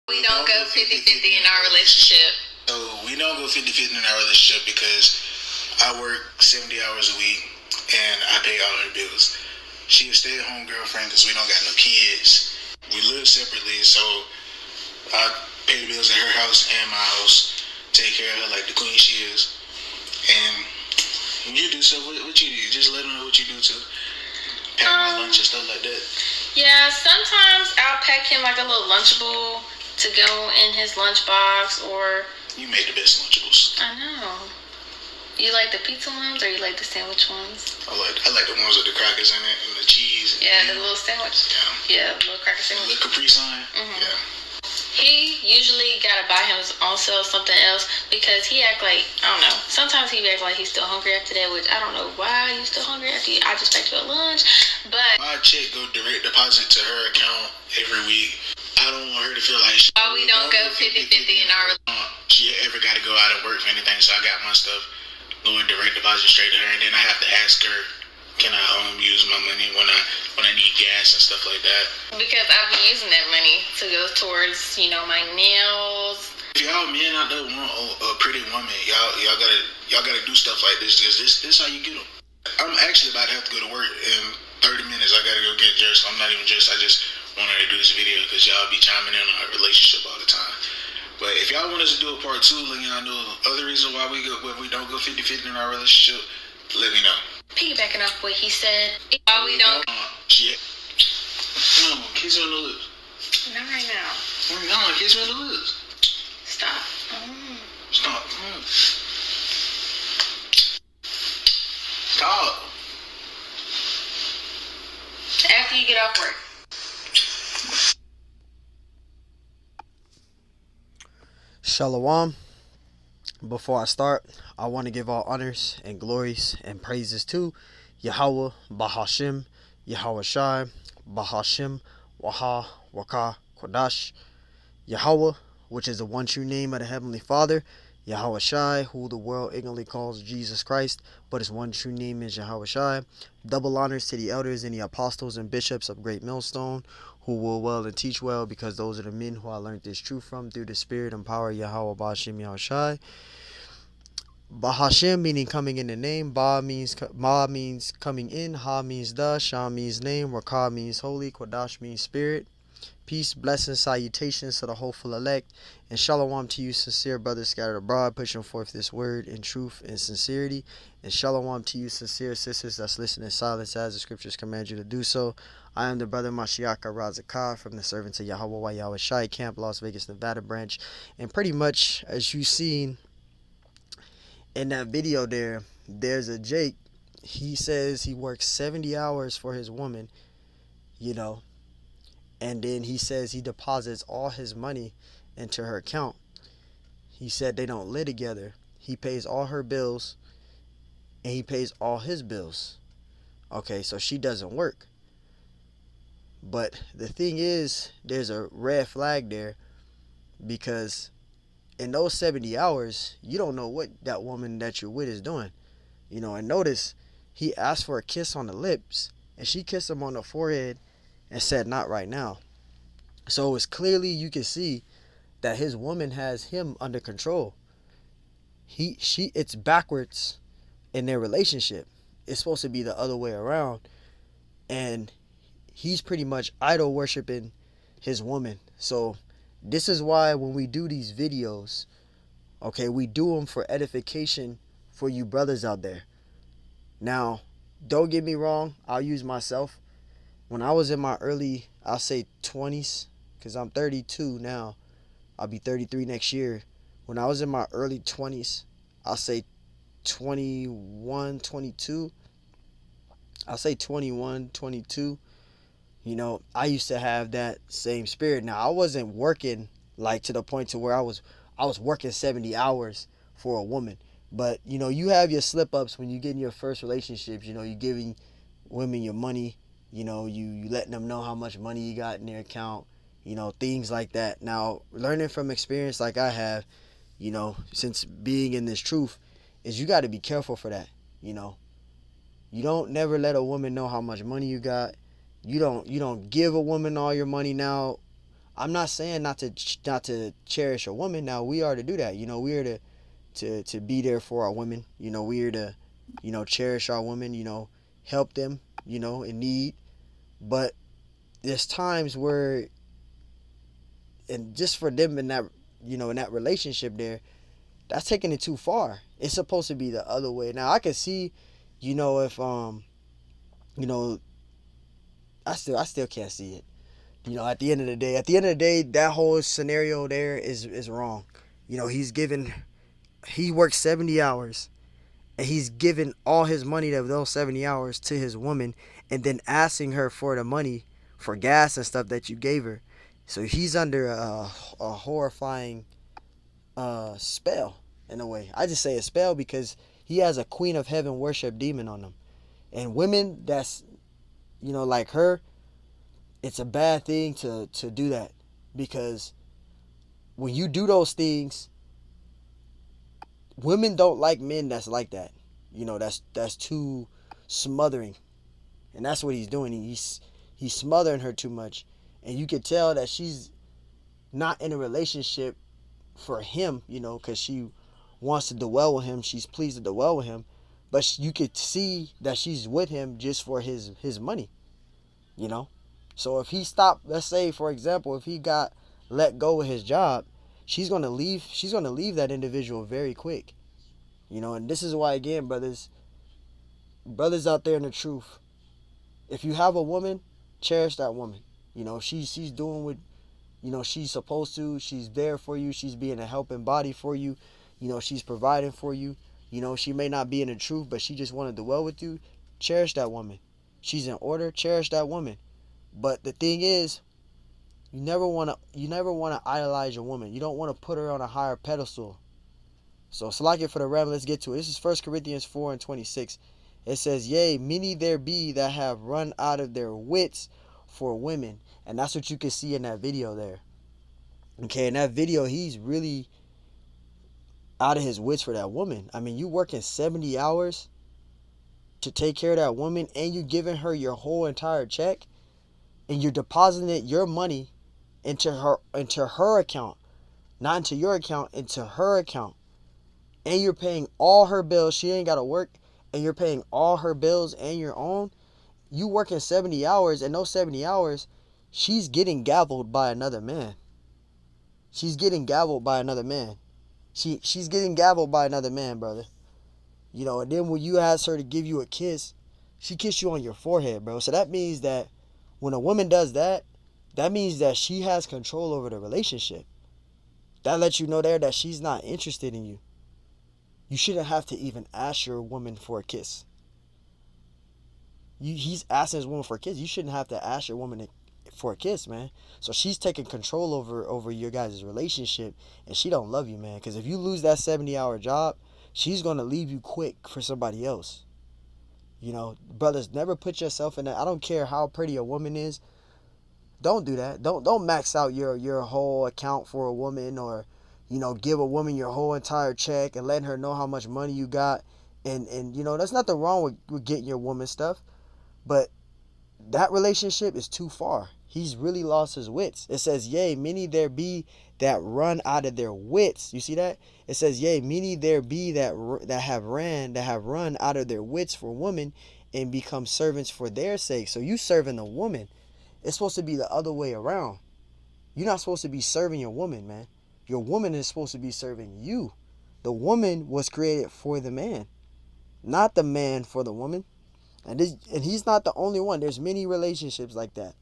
We don't go 50-50 in our relationship. So we don't go 50-50 in our relationship because I work 70 hours a week and I pay all her bills. She a stay-at-home girlfriend because we don't got no kids. We live separately, so I pay the bills at her house and my house, take care of her like the queen she is. And you do stuff, what you do? Just let them know what you do too. Pack my lunch and stuff like that. Yeah, sometimes I'll pack him like a little Lunchable to go in his lunchbox, or you make the best Lunchables. I know. You like the pizza ones or you like the sandwich ones? I like the ones with the crackers in it and the cheese. Yeah, the little sandwich. Yeah, the little cracker sandwich. The Capri Sun. Yeah. He usually gotta buy him also something else because he act like, I don't know, sometimes he act like he's still hungry after that, which I don't know why you still hungry after I just packed you a lunch, but my check go direct deposit to her account every week. I don't want her to feel like we don't go 50-50 in our she ever got to go out and work for anything, so I got my stuff going direct deposit straight to her, and then I have to ask her, can I use my money when I need gas and stuff like that? Because I've been using that money to go towards, my nails. If y'all men out there want a pretty woman, y'all gotta do stuff like this. Cause this how you get them. I'm actually about to have to go to work in 30 minutes. I gotta go get dressed. I'm not even dressed. I just wanted to do this video because y'all be chiming in on our relationship all the time. But if y'all want us to do a part 2, let y'all know other reason why we don't go 50-50 in our relationship, let me know. Piggybacking off what he said, why we don't. Shit. No, kiss me on the lips. Not right now. No, kiss me on the lips. Stop. Stop. Stop. After you get off work. Shalom. Before I start, I want to give all honors and glories and praises to Yahweh, Bahashim, Yahweh Shai, Bahashim, Waha, Waka, Kodash, Yahweh, which is the one true name of the Heavenly Father, Yahweh Shai, who the world ignorantly calls Jesus Christ, but his one true name is Yahweh Shai. Double honors to the elders and the apostles and bishops of Great Millstone, who will well and teach well, because those are the men who I learned this truth from through the spirit and power of Yahweh Bahashim Yahweh Shai. Bahashim meaning coming in the name, Ma means coming in, Ha means the, Shah means name, Rakah means holy, Kodash means spirit. Peace, blessings, salutations to the hopeful elect, and shalom to you sincere brothers scattered abroad, pushing forth this word in truth and sincerity, and shalom to you sincere sisters that's listening in silence as the scriptures command you to do so. I am the brother Mashiach Razakah from the Servants of Yahweh Yahweh Shai Camp, Las Vegas, Nevada branch, and pretty much as you've seen in that video there's a Jake. He says he works 70 hours for his woman, and then he says he deposits all his money into her account. He said they don't live together. He pays all her bills and he pays all his bills. Okay, so she doesn't work. But the thing is, there's a red flag there, because in those 70 hours, you don't know what that woman that you're with is doing. And notice he asked for a kiss on the lips and she kissed him on the forehead and said, not right now. So it's clearly, you can see that his woman has him under control. It's backwards in their relationship. It's supposed to be the other way around. And he's pretty much idol worshiping his woman. So this is why when we do these videos, okay, we do them for edification for you brothers out there. Now, don't get me wrong, I'll use myself. When I was in my early, I'll say 20s, because I'm 32 now. I'll be 33 next year. When I was in my early 20s, I'll say 21, 22. I'll say 21, 22. I used to have that same spirit. Now, I wasn't working like to the point to where I was working 70 hours for a woman. But, you have your slip-ups when you get in your first relationships. You're giving women your money. You letting them know how much money you got in their account. Things like that. Now, learning from experience like I have, since being in this truth, is you got to be careful for that. You don't never let a woman know how much money you got. You don't give a woman all your money now I'm not saying not to cherish a woman. Now we are to do that. We are to be there for our women. We are to cherish our women. Help them. In need. But there's times where, and just for them in that in that relationship there, that's taking it too far. It's supposed to be the other way. Now I can see, if you know I still can't see it. At the end of the day, that whole scenario there is wrong. He worked 70 hours, and he's giving all his money of those 70 hours to his woman, and then asking her for the money for gas and stuff that you gave her. So he's under a horrifying spell, in a way. I just say a spell because he has a Queen of Heaven worship demon on him. And women that's, like her, it's a bad thing to do that, because when you do those things, women don't like men that's like that. That's too smothering. And that's what he's doing. He's smothering her too much. And you can tell that she's not in a relationship for him, because she wants to dwell with him. She's pleased to dwell with him. But you could see that she's with him just for his money, So if he stopped, let's say, for example, if he got let go of his job, she's going to leave that individual very quick. And this is why, again, brothers out there in the truth, if you have a woman, cherish that woman. She's doing what she's supposed to. She's there for you. She's being a helping body for you. She's providing for you. She may not be in the truth, but she just wanted to dwell with you. Cherish that woman. She's in order. Cherish that woman. But the thing is, you never want to idolize your woman. You don't want to put her on a higher pedestal. So Salakia for the Ram, let's get to it. This is 1 Corinthians 4:26. It says, "Yea, many there be that have run out of their wits for women." And that's what you can see in that video there. Okay, in that video, he's really out of his wits for that woman. I mean, you working 70 hours to take care of that woman, and you giving her your whole entire check, and you're depositing your money into her account, not into your account, into her account. And you're paying all her bills. She ain't got to work, and you're paying all her bills and your own. You working 70 hours, and those 70 hours, she's getting gavelled by another man. She's getting gavelled by another man. She's getting gavelled by another man, brother. And then when you ask her to give you a kiss, she kissed you on your forehead, bro. So that means that when a woman does that, that means that she has control over the relationship. That lets you know there that she's not interested in you. You shouldn't have to even ask your woman for a kiss. He's asking his woman for a kiss. You shouldn't have to ask your woman for a kiss, man. So she's taking control over your guys' relationship, and she don't love you, man. Because if you lose that 70-hour job, she's going to leave you quick for somebody else. Brothers, never put yourself in that. I don't care how pretty a woman is. Don't do that. Don't max out your whole account for a woman, or give a woman your whole entire check and letting her know how much money you got. And there's nothing wrong with getting your woman stuff, but that relationship is too far. He's really lost his wits. It says, "Yea, many there be that run out of their wits." You see that? It says, "Yea, many there be that have run out of their wits for women, and become servants for their sake." So you serving the woman. It's supposed to be the other way around. You're not supposed to be serving your woman, man. Your woman is supposed to be serving you. The woman was created for the man, not the man for the woman. And he's not the only one. There's many relationships like that.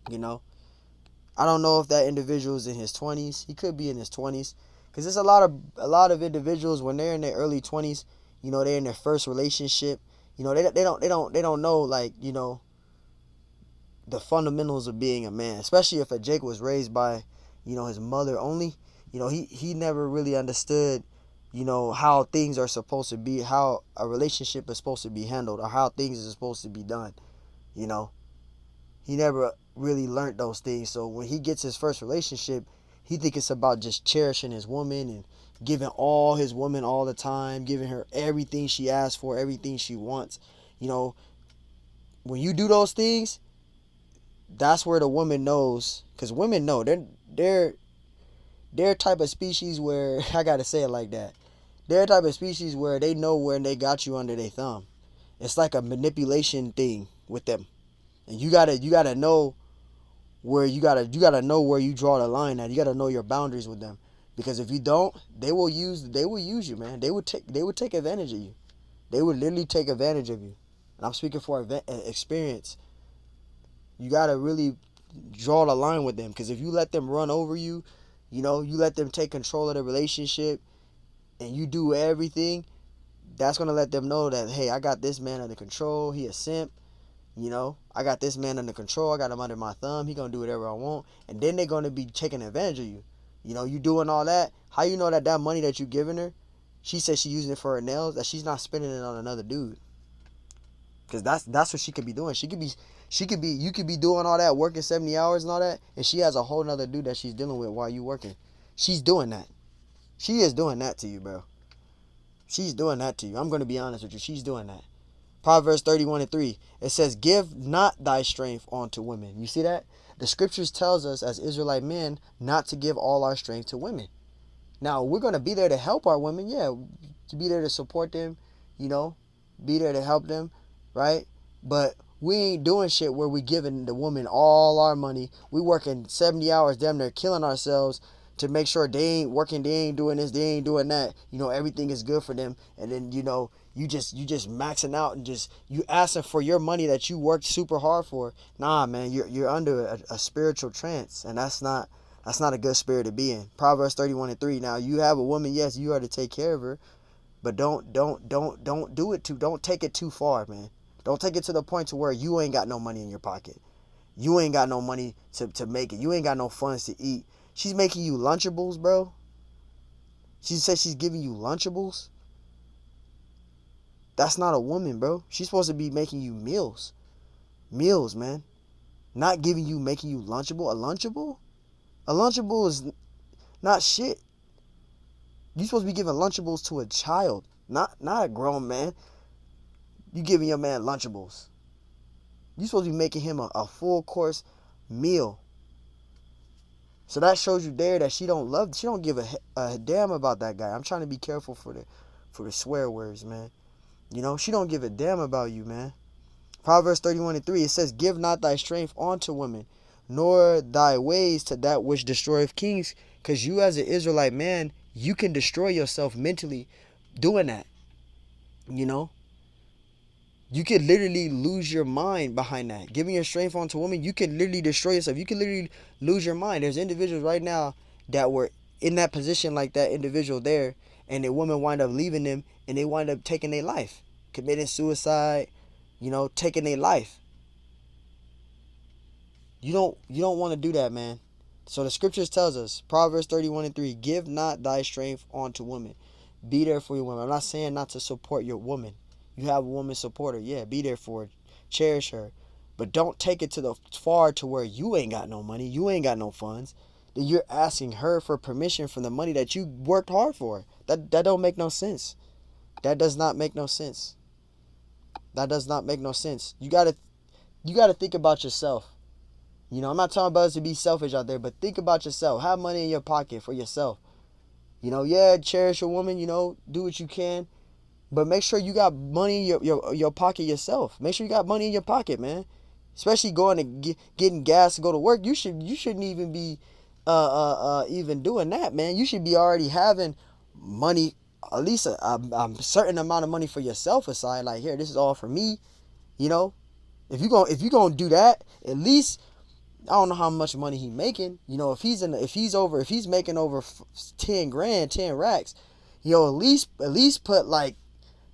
I don't know if that individual is in his 20s. He could be in his 20s, because there's a lot of individuals when they're in their early 20s. They're in their first relationship. They don't know, like, the fundamentals of being a man. Especially if a Jake was raised by his mother only. He never really understood how things are supposed to be, how a relationship is supposed to be handled, or how things are supposed to be done. He never really learned those things. So when he gets his first relationship, he think it's about just cherishing his woman and giving all his woman all the time, giving her everything she asks for, everything she wants. When you do those things, that's where the woman knows, because women know they're type of species where I gotta say it like that. They're type of species where they know when they got you under their thumb. It's like a manipulation thing with them, and you gotta know where you gotta know where you draw the line at. You gotta know your boundaries with them, because if you don't, they will use you, man. They would take advantage of you. They would literally take advantage of you. And I'm speaking for experience. You gotta really draw the line with them, because if you let them run over you, you let them take control of the relationship, and you do everything, that's gonna let them know that, hey, I got this man under control. He a simp. I got this man under control. I got him under my thumb. He gonna do whatever I want, and then they're gonna be taking advantage of you. You doing all that. How you know that money that you giving her, she says she using it for her nails, that she's not spending it on another dude? Because that's what she could be doing. You could be doing all that, working 70 hours and all that, and she has a whole nother dude that she's dealing with while you working. She's doing that. She is doing that to you, bro. She's doing that to you. I'm going to be honest with you. She's doing that. Proverbs 31:3. It says, give not thy strength unto women. You see that? The scriptures tells us as Israelite men not to give all our strength to women. Now, we're going to be there to help our women. Yeah, to be there to support them, be there to help them, right? But we ain't doing shit where we giving the woman all our money. We working 70 hours, damn near killing ourselves to make sure they ain't working, they ain't doing this, they ain't doing that. Everything is good for them. And then, you just maxing out and just you asking for your money that you worked super hard for. Nah, man, you're under a spiritual trance, and that's not a good spirit to be in. Proverbs 31:3. Now, you have a woman, yes, you are to take care of her, but don't take it too far, man. Don't take it to the point to where you ain't got no money in your pocket. You ain't got no money to make it. You ain't got no funds to eat. She's making you Lunchables, bro. She says she's giving you Lunchables. That's not a woman, bro. She's supposed to be making you meals. Meals, man. Not making you Lunchable. A Lunchable is not shit. You're supposed to be giving Lunchables to a child, not a grown man. You giving your man Lunchables. You're supposed to be making him a full course meal. So that shows you there that she don't give a damn about that guy. I'm trying to be careful for the swear words, man. She don't give a damn about you, man. Proverbs 31:3, it says, give not thy strength unto women, nor thy ways to that which destroyeth kings. Because you as an Israelite man, you can destroy yourself mentally doing that. You could literally lose your mind behind that. Giving your strength onto women, you can literally destroy yourself. You can literally lose your mind. There's individuals right now that were in that position like that individual there, and the woman wind up leaving them, and they wind up taking their life, committing suicide, taking their life. You don't want to do that, man. So the scriptures tells us, Proverbs 31:3, give not thy strength unto women. Be there for your woman. I'm not saying not to support your woman. You have a woman supporter, yeah, be there for her, cherish her, but don't take it to the far to where you ain't got no money, you ain't got no funds. Then you're asking her for permission from the money that you worked hard for. That don't make no sense. That does not make no sense. That does not make no sense. You gotta think about yourself. I'm not talking about us to be selfish out there, but think about yourself. Have money in your pocket for yourself. Yeah, cherish a woman. Do what you can. But make sure you got money in your pocket yourself. Make sure you got money in your pocket, man. Especially going to getting gas to go to work. You shouldn't even be even doing that, man. You should be already having money, at least a certain amount of money for yourself aside. Like, here, this is all for me. If you gonna do that, at least, I don't know how much money he making. If he's making over 10 grand, 10 racks, at least put like.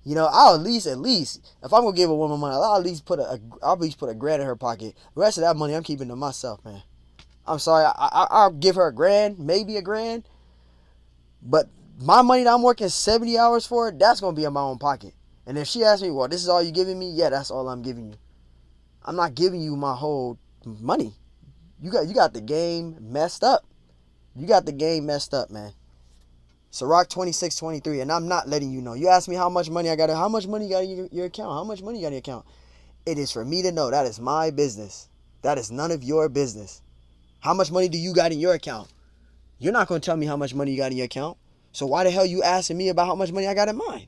I'll at least, if I'm gonna give a woman money, I'll at least put a grand in her pocket. The rest of that money, I'm keeping to myself, man. I'm sorry, I'll give her a grand, maybe a grand, but my money that I'm working 70 hours for, that's gonna be in my own pocket. And if she asks me, well, this is all you giving me? Yeah, that's all I'm giving you. I'm not giving you my whole money. You got the game messed up. You got the game messed up, man. Sirach 26:23, and I'm not letting you know. You ask me how much money I got. How much money you got in your account? How much money you got in your account? It is for me to know. That is my business. That is none of your business. How much money do you got in your account? You're not going to tell me how much money you got in your account. So why the hell you asking me about how much money I got in mine?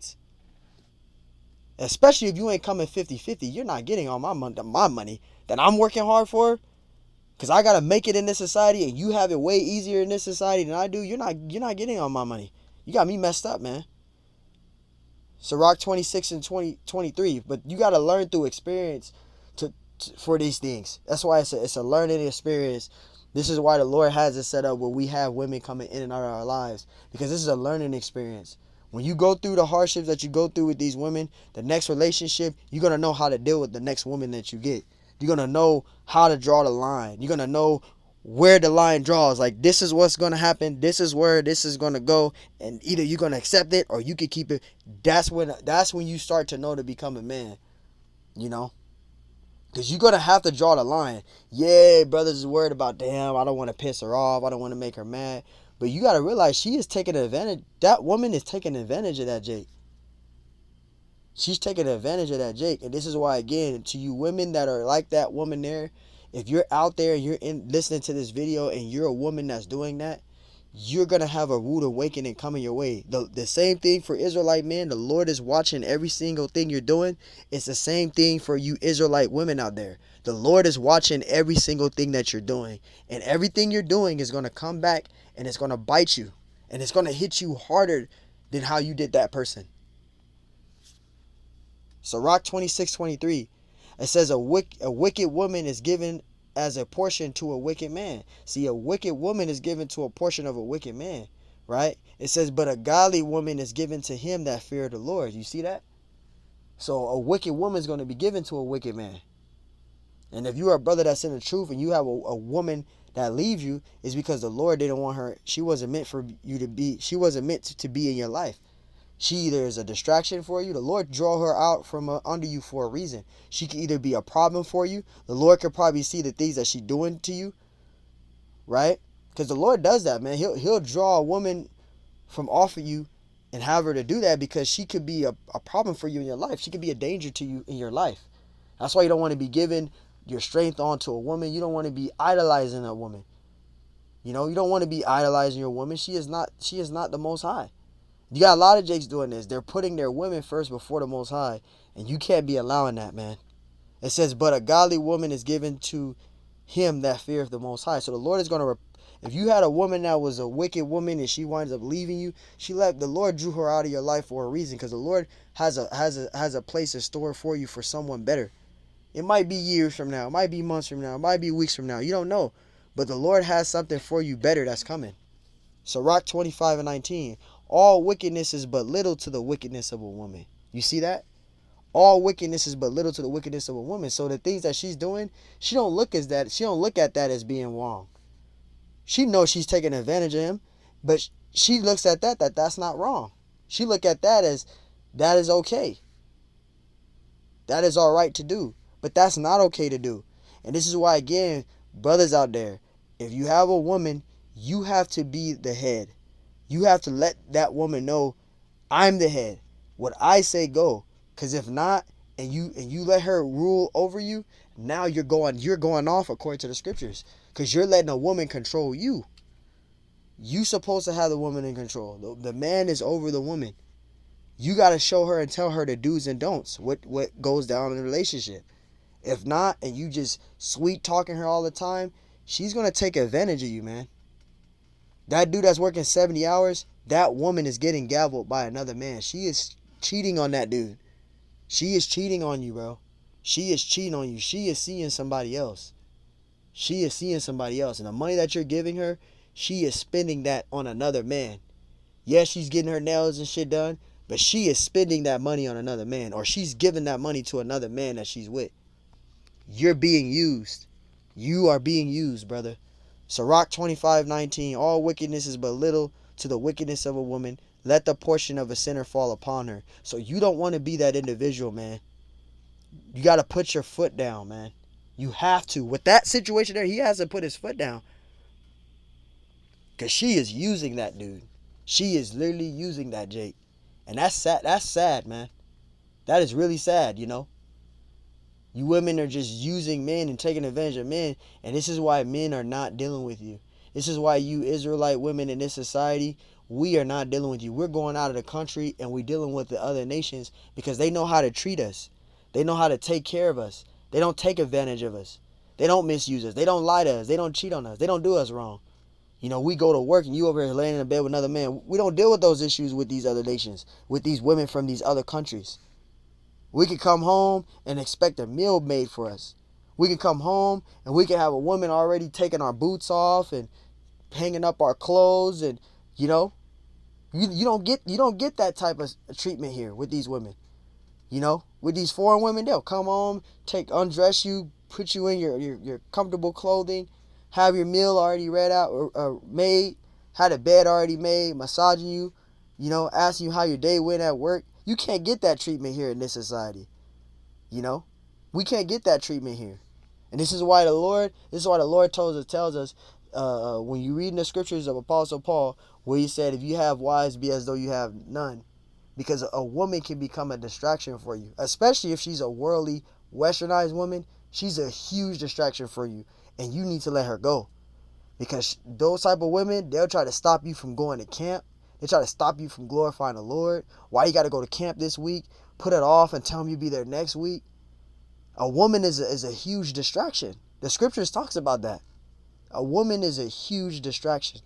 Especially if you ain't coming 50-50. You're not getting all my money that I'm working hard for. Because I got to make it in this society, and you have it way easier in this society than I do. You're not getting all my money. You got me messed up, man. Sirach 26 and 23. But you got to learn through experience for these things. That's why it's a learning experience. This is why the Lord has it set up where we have women coming in and out of our lives. Because this is a learning experience. When you go through the hardships that you go through with these women, the next relationship, you're going to know how to deal with the next woman that you get. You're going to know how to draw the line. You're going to know where the line draws. Like, this is what's going to happen. This is where this is going to go. And either you're going to accept it or you can keep it. That's when you start to know to become a man. You know? Because you're going to have to draw the line. Yeah, brothers is worried about, damn, I don't want to piss her off. I don't want to make her mad. But you got to realize she is taking advantage. That woman is taking advantage of that Jake. She's taking advantage of that Jake. And this is why, again, to you women that are like that woman there, if you're out there and you're listening to this video and you're a woman that's doing that, you're going to have a rude awakening coming your way. The same thing for Israelite men. The Lord is watching every single thing you're doing. It's the same thing for you Israelite women out there. The Lord is watching every single thing that you're doing. And everything you're doing is going to come back and it's going to bite you. And it's going to hit you harder than how you did that person. Sirach 26:23. It says a wicked woman is given as a portion to a wicked man. See, a wicked woman is given to a portion of a wicked man, right? It says, but a godly woman is given to him that fear the Lord. You see that? So a wicked woman is going to be given to a wicked man. And if you're a brother that's in the truth and you have a woman that leaves you, it's because the Lord didn't want her. She wasn't meant for you to be. She wasn't meant to be in your life. She either is a distraction for you. The Lord draw her out from under you for a reason. She could either be a problem for you. The Lord could probably see the things that she's doing to you, right? Because the Lord does that, man. He'll draw a woman from off of you and have her to do that because she could be a problem for you in your life. She could be a danger to you in your life. That's why you don't want to be giving your strength onto a woman. You don't want to be idolizing a woman. You know, you don't want to be idolizing your woman. She is not the Most High. You got a lot of Jakes doing this. They're putting their women first before the Most High. And you can't be allowing that, man. It says, but a godly woman is given to him that feareth the Most High. So the Lord is going to, if you had a woman that was a wicked woman and she winds up leaving you, the Lord drew her out of your life for a reason. Because the Lord has a place in store for you for someone better. It might be years from now. It might be months from now. It might be weeks from now. You don't know. But the Lord has something for you better that's coming. Sirach 25:19. All wickedness is but little to the wickedness of a woman. You see that? All wickedness is but little to the wickedness of a woman. So the things that she's doing, she don't look at that as being wrong. She knows she's taking advantage of him, but she looks at that's not wrong. She look at that as that is okay. That is all right to do. But that's not okay to do. And this is why, again, brothers out there, if you have a woman, you have to be the head. You have to let that woman know, I'm the head. What I say, go. Because if not, and you let her rule over you, now you're going off according to the scriptures. Because you're letting a woman control you. You supposed to have the woman in control. The man is over the woman. You got to show her and tell her the do's and don'ts. What goes down in the relationship. If not, and you just sweet talking her all the time, she's going to take advantage of you, man. That dude that's working 70 hours, that woman is getting gavelled by another man. She is cheating on that dude. She is cheating on you, bro. She is cheating on you. She is seeing somebody else. She is seeing somebody else. And the money that you're giving her, she is spending that on another man. Yes, she's getting her nails and shit done, but she is spending that money on another man. Or she's giving that money to another man that she's with. You're being used. You are being used, brother. Sirach 25:19. All wickedness is but little to the wickedness of a woman. Let the portion of a sinner fall upon her. So you don't want to be that individual, man. You got to put your foot down, man. You have to. With that situation there, he has to put his foot down. Because she is using that dude. She is literally using that Jake. And that's sad. That's sad, man. That is really sad, you know. You women are just using men and taking advantage of men, and this is why men are not dealing with you. This is why you Israelite women in this society, we are not dealing with you. We're going out of the country and we're dealing with the other nations because they know how to treat us. They know how to take care of us. They don't take advantage of us. They don't misuse us. They don't lie to us. They don't cheat on us. They don't do us wrong. You know, we go to work and you over here laying in a bed with another man. We don't deal with those issues with these other nations, with these women from these other countries. We can come home and expect a meal made for us. We can come home and we can have a woman already taking our boots off and hanging up our clothes, and you know, you don't get that type of treatment here with these women. You know, with these foreign women, they'll come home, undress you, put you in your comfortable clothing, have your meal already read out or made, had a bed already made, massaging you, you know, asking you how your day went at work. You can't get that treatment here in this society. You know, we can't get that treatment here, and this is why the Lord tells us when you read in the scriptures of Apostle Paul, where he said, if you have wives, be as though you have none. Because a woman can become a distraction for you, especially if she's a worldly, westernized woman. She's a huge distraction for you, and you need to let her go. Because those type of women, they'll try to stop you from going to camp. They try to stop you from glorifying the Lord. Why you got to go to camp this week? Put it off and tell them you'll be there next week. A woman is a huge distraction. The scriptures talks about that. A woman is a huge distraction.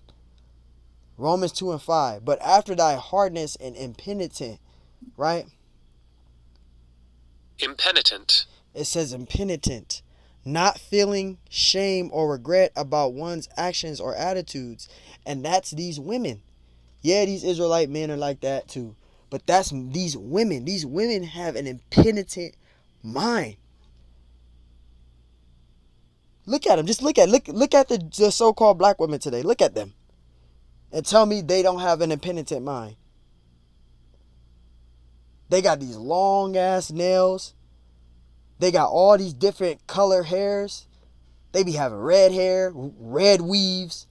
Romans 2:5. But after thy hardness and impenitent, right? Impenitent. It says impenitent. Not feeling shame or regret about one's actions or attitudes. And that's these women. Yeah, these Israelite men are like that too. But that's these women. These women have an impenitent mind. Look at them. Just look at the so-called black women today. Look at them. And tell me they don't have an impenitent mind. They got these long ass nails. They got all these different color hairs. They be having red hair, red weaves,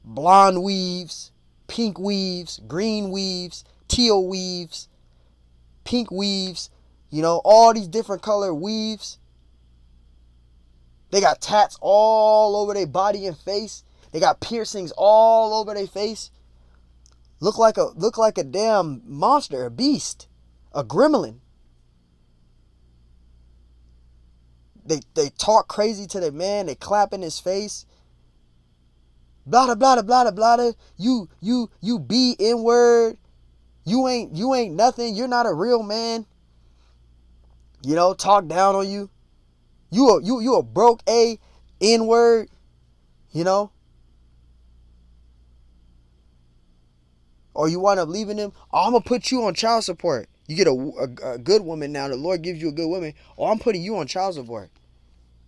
blonde weaves, pink weaves, green weaves, teal weaves, pink weaves. You know, all these different color weaves. They got tats all over their body and face. They got piercings all over their face. Look like a damn monster, a beast, a gremlin. They talk crazy to the man. They clap in his face. Blah blah blah blah blah. You be N-word. You ain't nothing. You're not a real man. You know, talk down on you. You a broke N-word. You know. Or you wind up leaving them. Oh, I'm going to put you on child support. You get a good woman now. The Lord gives you a good woman. Oh, I'm putting you on child support.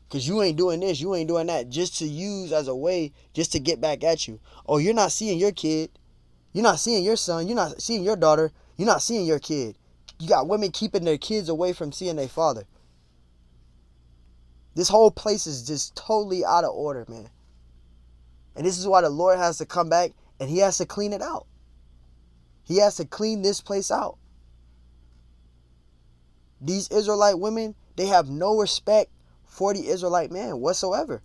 Because you ain't doing this. You ain't doing that. Just to use as a way just to get back at you. Oh, you're not seeing your kid. You're not seeing your son. You're not seeing your daughter. You're not seeing your kid. You got women keeping their kids away from seeing their father. This whole place is just totally out of order, man. And this is why the Lord has to come back and he has to clean it out. He has to clean this place out. These Israelite women, they have no respect for the Israelite man whatsoever.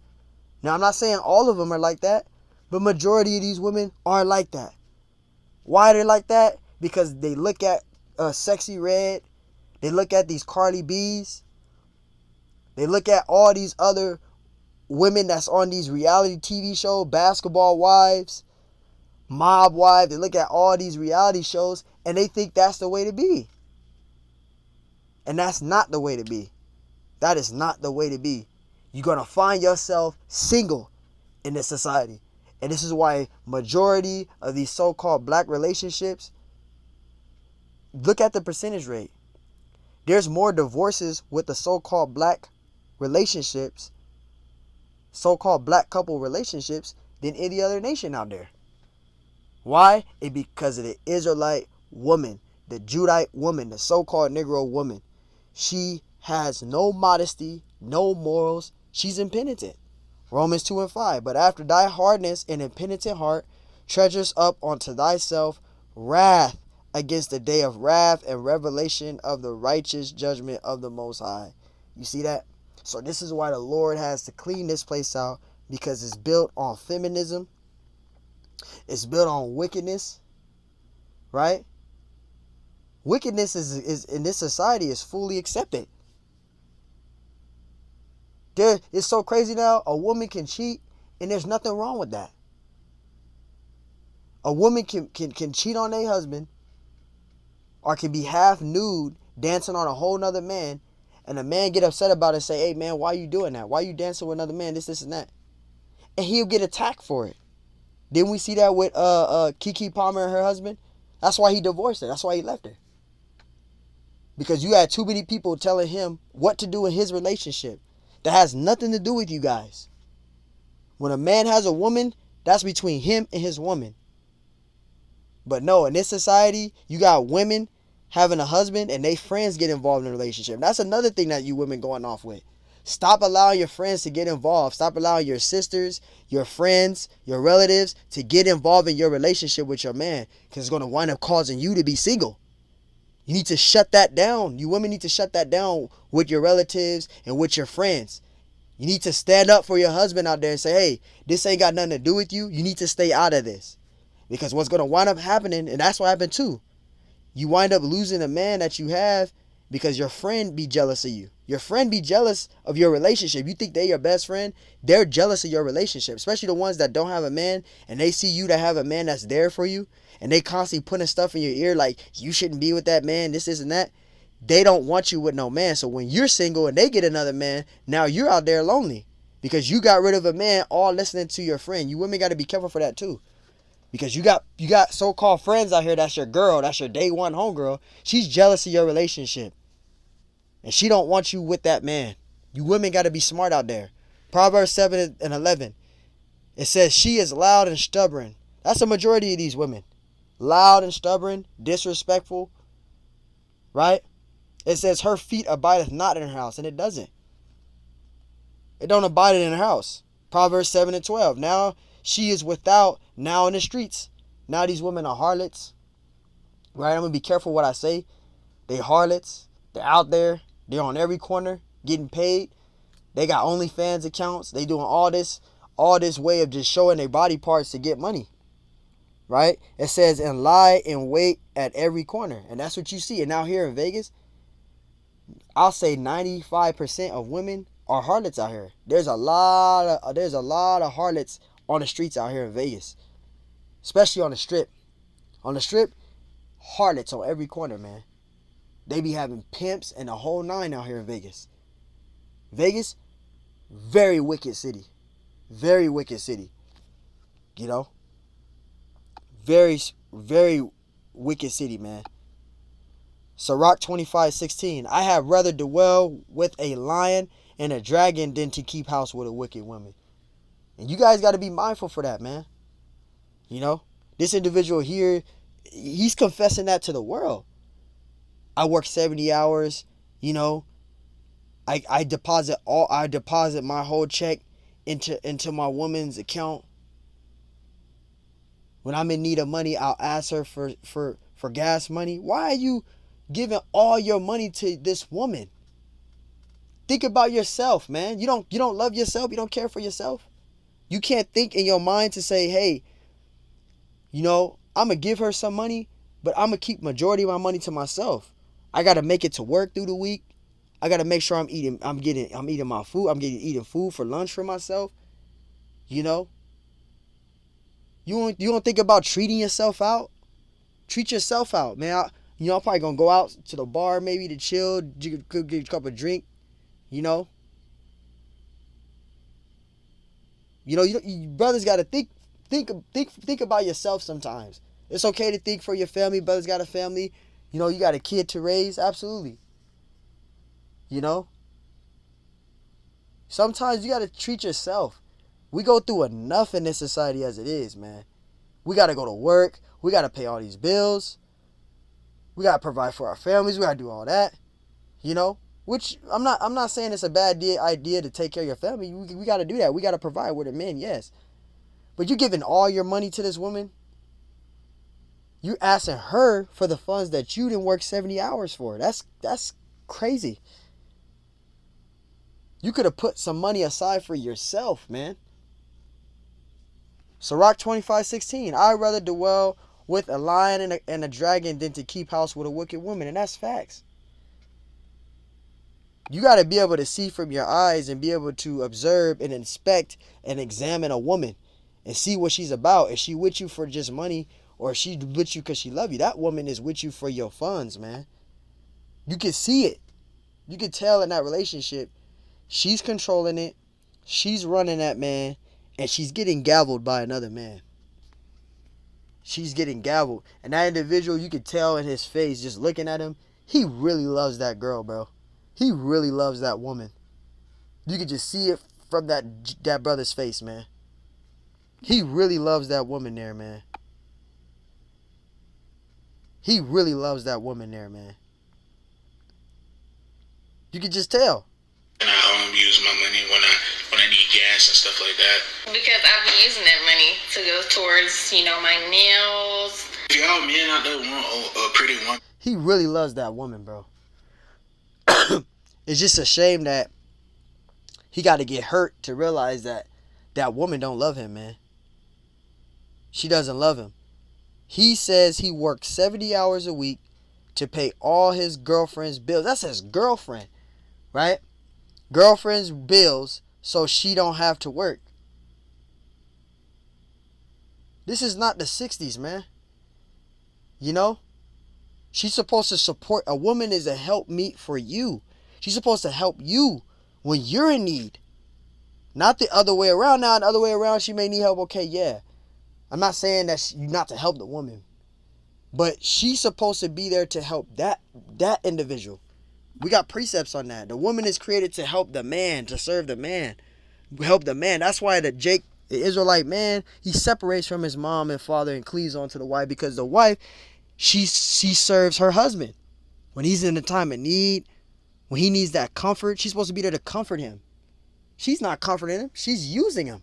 Now, I'm not saying all of them are like that, but majority of these women are like that. Why they're like that? Because they look at Sexy Red. They look at these Cardi B's. They look at all these other women that's on these reality TV shows, Basketball Wives, Mob Wives. They look at all these reality shows and they think that's the way to be. And that's not the way to be. That is not the way to be. You're going to find yourself single in this society. And this is why majority of these so-called black relationships, look at the percentage rate. There's more divorces with the so-called black relationships, so-called black couple relationships, than any other nation out there. Why? It's because of the Israelite woman, the Judite woman, the so-called Negro woman. She has no modesty, no morals. She's impenitent. Romans 2:5. But after thy hardness and impenitent heart, treasures up unto thyself wrath against the day of wrath and revelation of the righteous judgment of the Most High. You see that? So this is why the Lord has to clean this place out, because it's built on feminism. It's built on wickedness, right? Wickedness is in this society is fully accepted. It's so crazy now. A woman can cheat, and there's nothing wrong with that. A woman can cheat on their husband, or can be half nude dancing on a whole nother man, and a man get upset about it and say, hey man, why you doing that? Why you dancing with another man? This and that. And he'll get attacked for it. Didn't we see that with Keke Palmer and her husband? That's why he divorced her. That's why he left her. Because you had too many people telling him what to do in his relationship. That has nothing to do with you guys. When a man has a woman, that's between him and his woman. But no, in this society, you got women having a husband and they friends get involved in a relationship. That's another thing that you women going off with. Stop allowing your friends to get involved. Stop allowing your sisters, your friends, your relatives to get involved in your relationship with your man, because it's going to wind up causing you to be single. You need to shut that down. You women need to shut that down with your relatives and with your friends. You need to stand up for your husband out there and say, hey, this ain't got nothing to do with you. You need to stay out of this. Because what's going to wind up happening, and that's what happened too, you wind up losing a man that you have because your friend be jealous of you. Your friend be jealous of your relationship. You think they're your best friend. They're jealous of your relationship, especially the ones that don't have a man and they see you to have a man that's there for you, and they constantly putting stuff in your ear like you shouldn't be with that man, this and that. They don't want you with no man. So when you're single and they get another man, now you're out there lonely because you got rid of a man all listening to your friend. You women got to be careful for that too. Because you got so-called friends out here, that's your girl, that's your day one homegirl. She's jealous of your relationship. And she don't want you with that man. You women got to be smart out there. Proverbs 7 and 11. It says, she is loud and stubborn. That's the majority of these women. Loud and stubborn, disrespectful. Right? It says, her feet abideth not in her house. And it doesn't. It don't abide in her house. Proverbs 7 and 12. Now she is without, now in the streets. Now these women are harlots. Right? I'm going to be careful what I say. They harlots. They're out there. They're on every corner getting paid. They got OnlyFans accounts. They doing all this way of just showing their body parts to get money. Right? It says, and lie in wait at every corner. And that's what you see. And now here in Vegas, I'll say 95% of women are harlots out here. There's a lot of harlots on the streets out here in Vegas. Especially on the strip. On the strip, harlots on every corner, man. They be having pimps and the whole nine out here in Vegas. Vegas, very wicked city. Very wicked city. You know? Very, very wicked city, man. Sirach 25:16. I have rather dwell with a lion and a dragon than to keep house with a wicked woman. And you guys got to be mindful for that, man. You know? This individual here, he's confessing that to the world. I work 70 hours, you know. I deposit my whole check into my woman's account. When I'm in need of money, I'll ask her for gas money. Why are you giving all your money to this woman? Think about yourself, man. You don't love yourself. You don't care for yourself. You can't think in your mind to say, hey, you know, I'm going to give her some money, but I'm going to keep majority of my money to myself. I got to make it to work through the week. I got to make sure I'm eating my food. I'm eating food for lunch for myself. You know? You don't think about treating yourself out? Treat yourself out, man. I'm probably going to go out to the bar maybe to chill, get a cup of drink, you know? You know, you brothers got to think about yourself sometimes. It's okay to think for your family. Brothers got a family. You know, you got a kid to raise. Absolutely. You know? Sometimes you got to treat yourself. We go through enough in this society as it is, man. We got to go to work. We got to pay all these bills. We got to provide for our families. We got to do all that. You know? Which, I'm not saying it's a bad idea to take care of your family. We got to do that. We got to provide with the men, yes. But you giving all your money to this woman? You asking her for the funds that you didn't work 70 hours for. That's crazy. You could have put some money aside for yourself, man. Sirach 25:16. I'd rather dwell with a lion and a dragon than to keep house with a wicked woman. And that's facts. You got to be able to see from your eyes and be able to observe and inspect and examine a woman and see what she's about. Is she with you for just money, or is she with you because she love you? That woman is with you for your funds, man. You can see it. You can tell in that relationship. She's controlling it. She's running that man. And she's getting gavelled by another man. She's getting gavelled. And that individual, you could tell in his face, just looking at him, he really loves that girl, bro. He really loves that woman. You could just see it from that brother's face, man. He really loves that woman there, man. He really loves that woman there, man. You could just tell. And I use my money when I need gas and stuff like that. Because I've been using that money to go towards, my nails. If y'all men out there want a pretty woman. He really loves that woman, bro. It's just a shame that he got to get hurt to realize that that woman don't love him, man. She doesn't love him. He says he works 70 hours a week to pay all his girlfriend's bills. That's his girlfriend, right? Girlfriend's bills so she don't have to work. This is not the 60s, man. She's supposed to support. A woman is a helpmeet for you. She's supposed to help you when you're in need. Not the other way around. Now, the other way around, she may need help. Okay, yeah. I'm not saying that you not to help the woman. But she's supposed to be there to help that individual. We got precepts on that. The woman is created to help the man, to serve the man. Help the man. That's why the Israelite man, he separates from his mom and father and cleaves onto the wife, because the wife, she serves her husband. When he's in a time of need, when he needs that comfort, she's supposed to be there to comfort him. She's not comforting him. She's using him.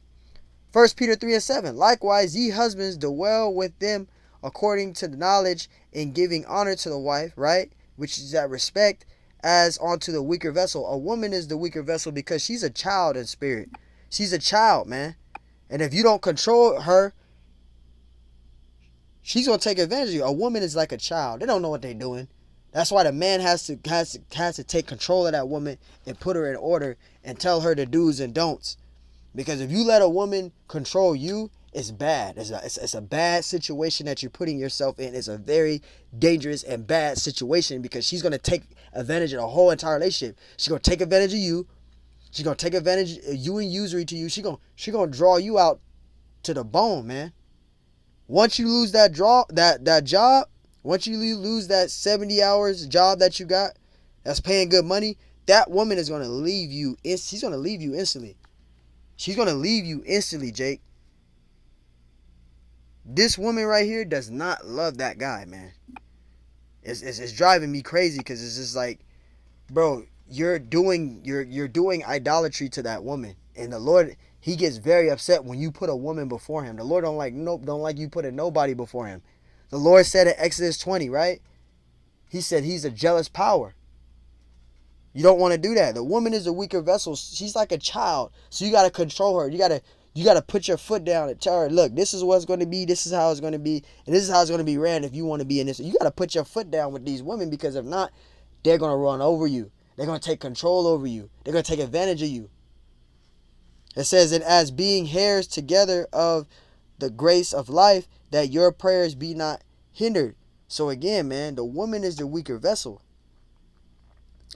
1 Peter 3:7. Likewise, ye husbands, dwell with them according to the knowledge, in giving honor to the wife, right? Which is that respect, as unto the weaker vessel. A woman is the weaker vessel because she's a child in spirit. She's a child, man. And if you don't control her, she's going to take advantage of you. A woman is like a child. They don't know what they're doing. That's why the man has to take control of that woman and put her in order and tell her the do's and don'ts. Because if you let a woman control you, it's bad. It's a bad situation that you're putting yourself in. It's a very dangerous and bad situation, because she's going to take advantage of the whole entire relationship. She's going to take advantage of you. She's going to take advantage of you and usury to you. She's going to draw you out to the bone, man. Once you lose that job, once you lose that 70 hours job that you got that's paying good money, that woman is going to leave you. She's going to leave you instantly. She's going to leave you instantly, Jake. This woman right here does not love that guy, man. It's driving me crazy, because it's just like, bro, you're doing idolatry to that woman. And the Lord, he gets very upset when you put a woman before him. The Lord don't like you putting nobody before him. The Lord said in Exodus 20, right? He said he's a jealous power. You don't want to do that. The woman is a weaker vessel. She's like a child. So you got to control her. You got to put your foot down and tell her, look, this is what's going to be. This is how it's going to be. And this is how it's going to be ran if you want to be in this. You got to put your foot down with these women, because if not, they're going to run over you. They're going to take control over you. They're going to take advantage of you. It says, and as being heirs together of the grace of life, that your prayers be not hindered. So again, man, the woman is the weaker vessel.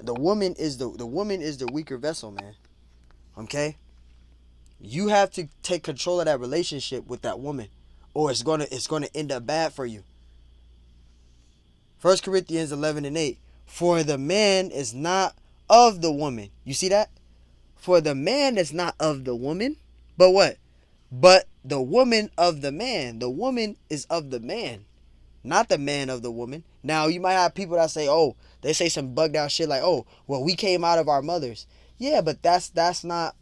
The woman is the weaker vessel, man. Okay? You have to take control of that relationship with that woman, or it's gonna end up bad for you. 1 Corinthians 11:8. For the man is not of the woman. You see that? For the man is not of the woman, but what? But the woman of the man. The woman is of the man, not the man of the woman. Now, you might have people that say, oh, they say some bugged out shit like, oh, well, we came out of our mothers. Yeah, but that's not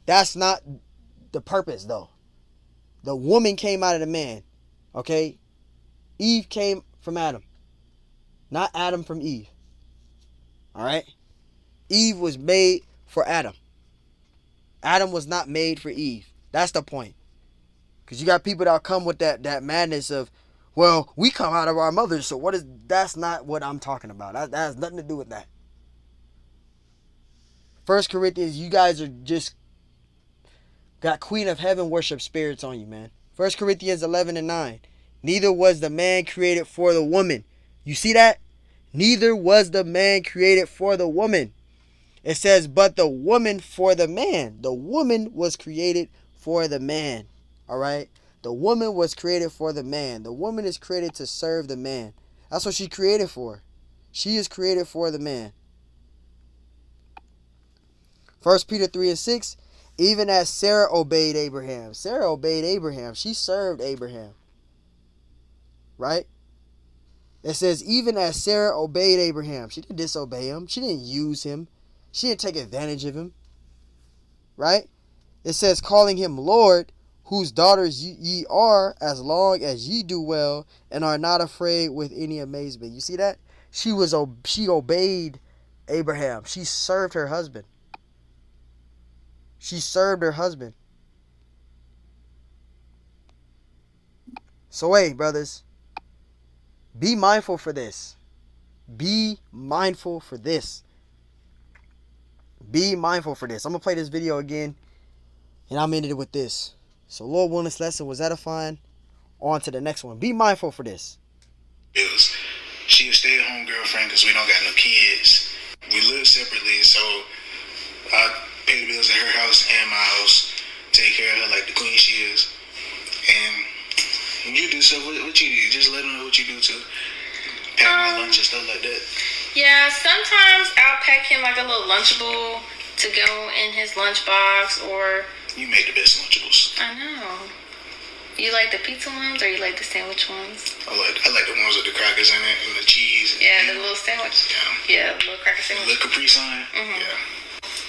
the purpose, though. The woman came out of the man. Okay? Eve came from Adam, not Adam from Eve. All right? Eve was made for Adam. Adam was not made for Eve. That's the point. Because you got people that come with that madness of, well, we come out of our mothers, so that's not what I'm talking about. That has nothing to do with that. 1 Corinthians, you guys are just got Queen of Heaven worship spirits on you, man. 1 Corinthians 11:9. Neither was the man created for the woman. You see that? Neither was the man created for the woman. It says, but the woman for the man. The woman was created for the man. All right? The woman was created for the man. The woman is created to serve the man. That's what she created for. She is created for the man. 1 Peter 3:6. Even as Sarah obeyed Abraham. Sarah obeyed Abraham. She served Abraham. Right? It says, even as Sarah obeyed Abraham. She didn't disobey him. She didn't use him. She didn't take advantage of him. Right? It says, calling him Lord, whose daughters ye are, as long as ye do well, and are not afraid with any amazement. You see that? She obeyed Abraham. She served her husband. She served her husband. So hey, brothers, be mindful for this. Be mindful for this. Be mindful for this. I'm going to play this video again, and I'm ending it with this. So Lord willing, this lesson was edifying. On to the next one. Be mindful for this. Bills. She a stay-at-home girlfriend because we don't got no kids. We live separately, so I pay the bills at her house and my house. Take care of her like the queen she is. And you do stuff. What you do? Just let them know what you do too. Pack my lunch and stuff like that. Yeah, sometimes I'll pack him like a little Lunchable to go in his lunchbox, or... You make the best Lunchables. I know. You like the pizza ones or you like the sandwich ones? I like the ones with the crackers in it and the cheese. Yeah, the little sandwich. Yeah. Yeah, the little cracker sandwich. The Capri Sun. Mm-hmm. Yeah.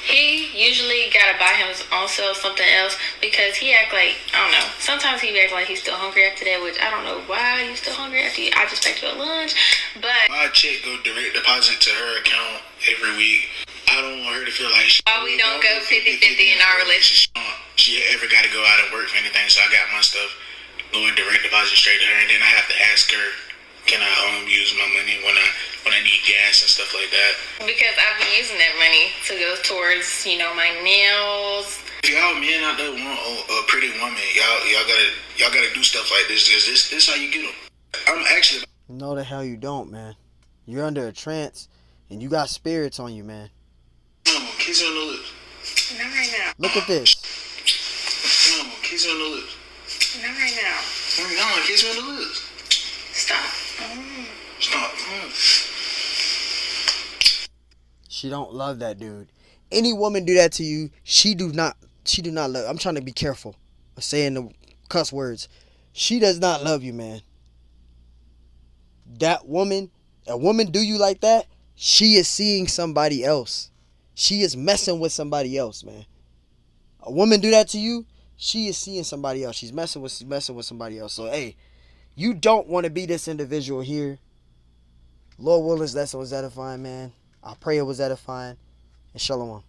He usually gotta buy him on sale something else because he act like, I don't know, sometimes he act like he's still hungry after that, which I don't know why he's still hungry after I just packed you a lunch, but... My check go direct deposit to her account every week. I don't want her to feel like we don't go 50-50 in our relationship. She ever got to go out and work for anything, so I got my stuff going direct deposit straight to her, and then I have to ask her, can I use my money when I need gas and stuff like that? Because I've been using that money to go towards, my nails. If y'all men out there want a pretty woman, y'all gotta do stuff like this. This how you get them. I'm actually... No, the hell you don't, man. You're under a trance, and you got spirits on you, man. Kiss her on the lips. Not right now. Look at this. Come on, kiss her on the lips. Not right now. No, kiss her on the lips. Stop. Stop. She don't love that dude. Any woman do that to you, she do not love. I'm trying to be careful of saying the cuss words. She does not love you, man. A woman do you like that, she is seeing somebody else. She is messing with somebody else, man. A woman do that to you, she is seeing somebody else. She's messing with somebody else. So, hey, you don't want to be this individual here. Lord willing, this lesson was edifying, man. I pray it was edifying. And shalom.